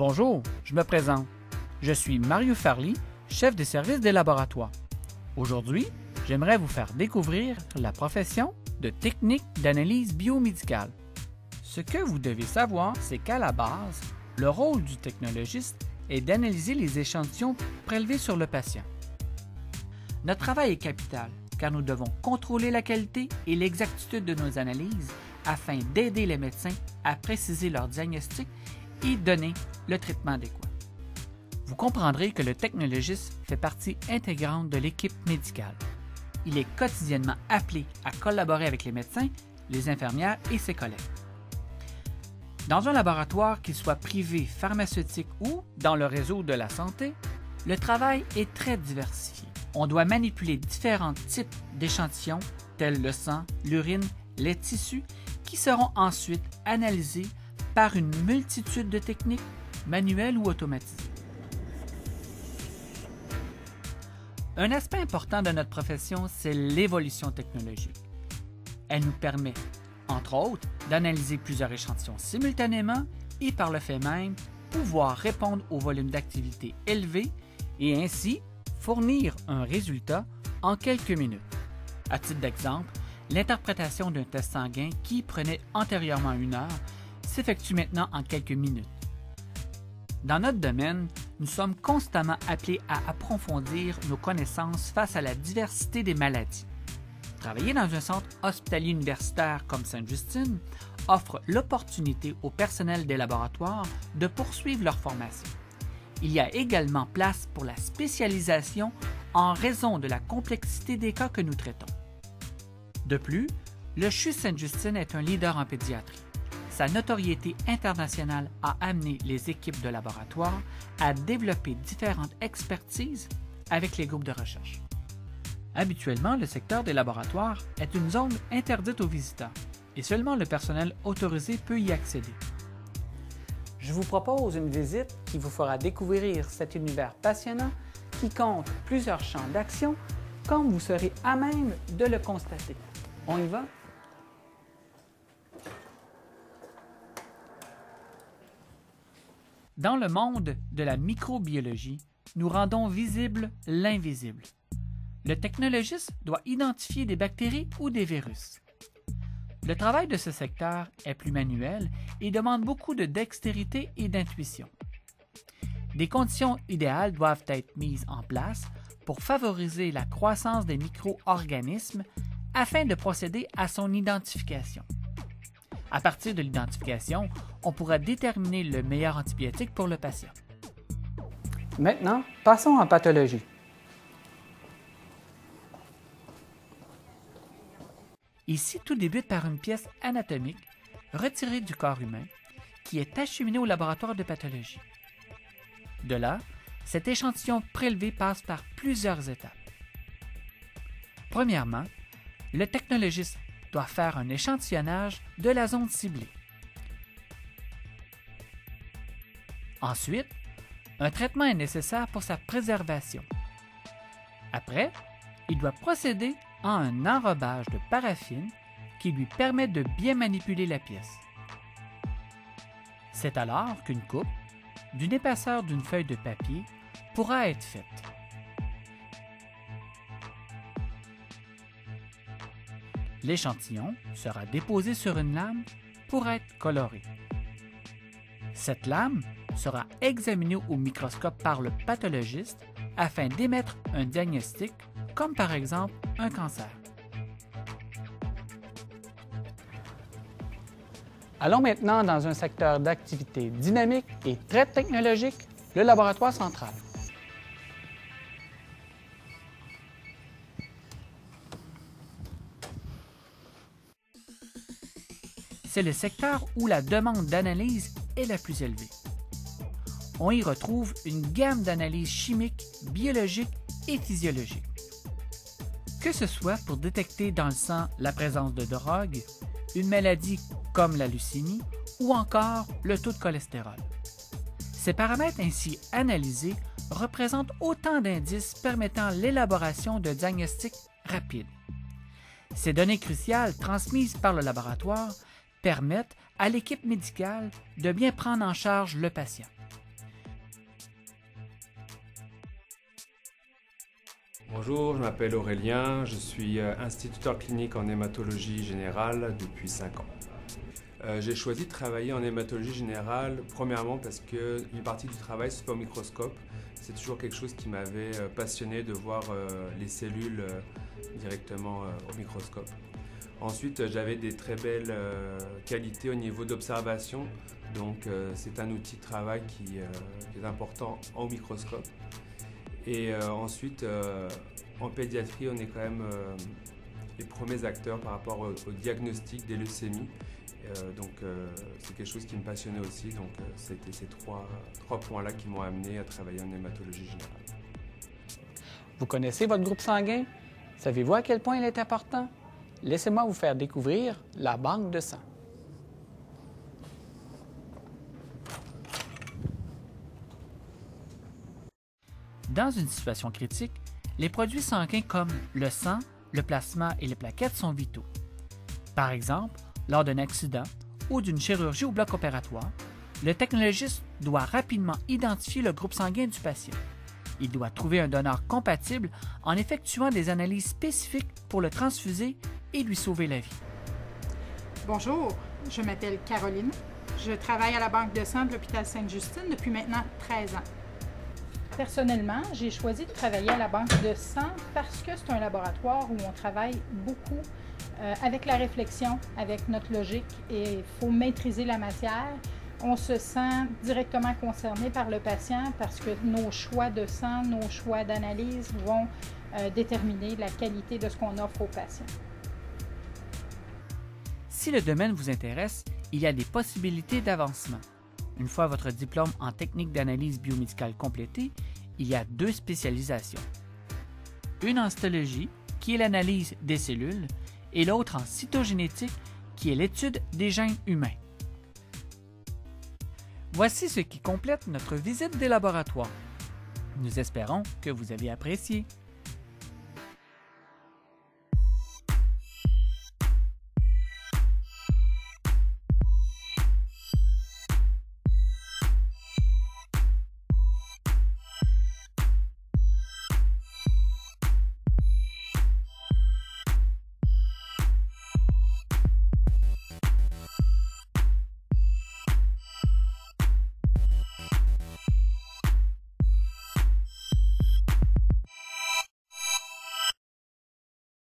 Bonjour, je me présente. Je suis Mario Farley, chef des services des laboratoires. Aujourd'hui, j'aimerais vous faire découvrir la profession de technique d'analyse biomédicale. Ce que vous devez savoir, c'est qu'à la base, le rôle du technologiste est d'analyser les échantillons prélevés sur le patient. Notre travail est capital, car nous devons contrôler la qualité et l'exactitude de nos analyses afin d'aider les médecins à préciser leur diagnostic et donner le traitement adéquat. Vous comprendrez que le technologiste fait partie intégrante de l'équipe médicale. Il est quotidiennement appelé à collaborer avec les médecins, les infirmières et ses collègues. Dans un laboratoire, qu'il soit privé, pharmaceutique ou dans le réseau de la santé, le travail est très diversifié. On doit manipuler différents types d'échantillons tels le sang, l'urine, les tissus qui seront ensuite analysés par une multitude de techniques, manuelles ou automatisées. Un aspect important de notre profession, c'est l'évolution technologique. Elle nous permet, entre autres, d'analyser plusieurs échantillons simultanément et par le fait même, pouvoir répondre au volume d'activité élevé et ainsi fournir un résultat en quelques minutes. À titre d'exemple, l'interprétation d'un test sanguin qui prenait antérieurement 1 heure s'effectue maintenant en quelques minutes. Dans notre domaine, nous sommes constamment appelés à approfondir nos connaissances face à la diversité des maladies. Travailler dans un centre hospitalier universitaire comme Sainte-Justine offre l'opportunité au personnel des laboratoires de poursuivre leur formation. Il y a également place pour la spécialisation en raison de la complexité des cas que nous traitons. De plus, le CHU Sainte-Justine est un leader en pédiatrie. Sa notoriété internationale a amené les équipes de laboratoire à développer différentes expertises avec les groupes de recherche. Habituellement, le secteur des laboratoires est une zone interdite aux visiteurs et seulement le personnel autorisé peut y accéder. Je vous propose une visite qui vous fera découvrir cet univers passionnant qui compte plusieurs champs d'action, comme vous serez à même de le constater. On y va? Dans le monde de la microbiologie, nous rendons visible l'invisible. Le technologiste doit identifier des bactéries ou des virus. Le travail de ce secteur est plus manuel et demande beaucoup de dextérité et d'intuition. Des conditions idéales doivent être mises en place pour favoriser la croissance des micro-organismes afin de procéder à son identification. À partir de l'identification, on pourra déterminer le meilleur antibiotique pour le patient. Maintenant, passons en pathologie. Ici, tout débute par une pièce anatomique retirée du corps humain qui est acheminée au laboratoire de pathologie. De là, cet échantillon prélevé passe par plusieurs étapes. Premièrement, le technologiste doit faire un échantillonnage de la zone ciblée. Ensuite, un traitement est nécessaire pour sa préservation. Après, il doit procéder à un enrobage de paraffine qui lui permet de bien manipuler la pièce. C'est alors qu'une coupe, d'une épaisseur d'une feuille de papier, pourra être faite. L'échantillon sera déposé sur une lame pour être coloré. Cette lame sera examinée au microscope par le pathologiste afin d'émettre un diagnostic, comme par exemple un cancer. Allons maintenant dans un secteur d'activité dynamique et très technologique, le laboratoire central. C'est le secteur où la demande d'analyse est la plus élevée. On y retrouve une gamme d'analyses chimiques, biologiques et physiologiques. Que ce soit pour détecter dans le sang la présence de drogue, une maladie comme la leucémie ou encore le taux de cholestérol. Ces paramètres ainsi analysés représentent autant d'indices permettant l'élaboration de diagnostics rapides. Ces données cruciales transmises par le laboratoire permettent à l'équipe médicale de bien prendre en charge le patient. Bonjour, je m'appelle Aurélien, je suis instituteur clinique en hématologie générale depuis 5 ans. J'ai choisi de travailler en hématologie générale, premièrement parce que une partie du travail se fait au microscope. C'est toujours quelque chose qui m'avait passionné de voir les cellules directement au microscope. Ensuite, j'avais des très belles qualités au niveau d'observation, donc c'est un outil de travail qui est important au microscope. Et ensuite, en pédiatrie, on est quand même les premiers acteurs par rapport au diagnostic des leucémies. C'est quelque chose qui me passionnait aussi. Donc, c'était ces trois points-là qui m'ont amené à travailler en hématologie générale. Vous connaissez votre groupe sanguin? Savez-vous à quel point il est important? Laissez-moi vous faire découvrir la banque de sang. Dans une situation critique, les produits sanguins comme le sang, le plasma et les plaquettes sont vitaux. Par exemple, lors d'un accident ou d'une chirurgie au bloc opératoire, le technologiste doit rapidement identifier le groupe sanguin du patient. Il doit trouver un donneur compatible en effectuant des analyses spécifiques pour le transfuser et lui sauver la vie. Bonjour, je m'appelle Caroline. Je travaille à la Banque de sang de l'hôpital Sainte-Justine depuis maintenant 13 ans. Personnellement, j'ai choisi de travailler à la Banque de sang parce que c'est un laboratoire où on travaille beaucoup avec la réflexion, avec notre logique, et il faut maîtriser la matière. On se sent directement concerné par le patient parce que nos choix de sang, nos choix d'analyse vont déterminer la qualité de ce qu'on offre aux patients. Si le domaine vous intéresse, il y a des possibilités d'avancement. Une fois votre diplôme en technique d'analyse biomédicale complété, il y a 2 spécialisations. Une en cytologie, qui est l'analyse des cellules, et l'autre en cytogénétique, qui est l'étude des gènes humains. Voici ce qui complète notre visite des laboratoires. Nous espérons que vous avez apprécié.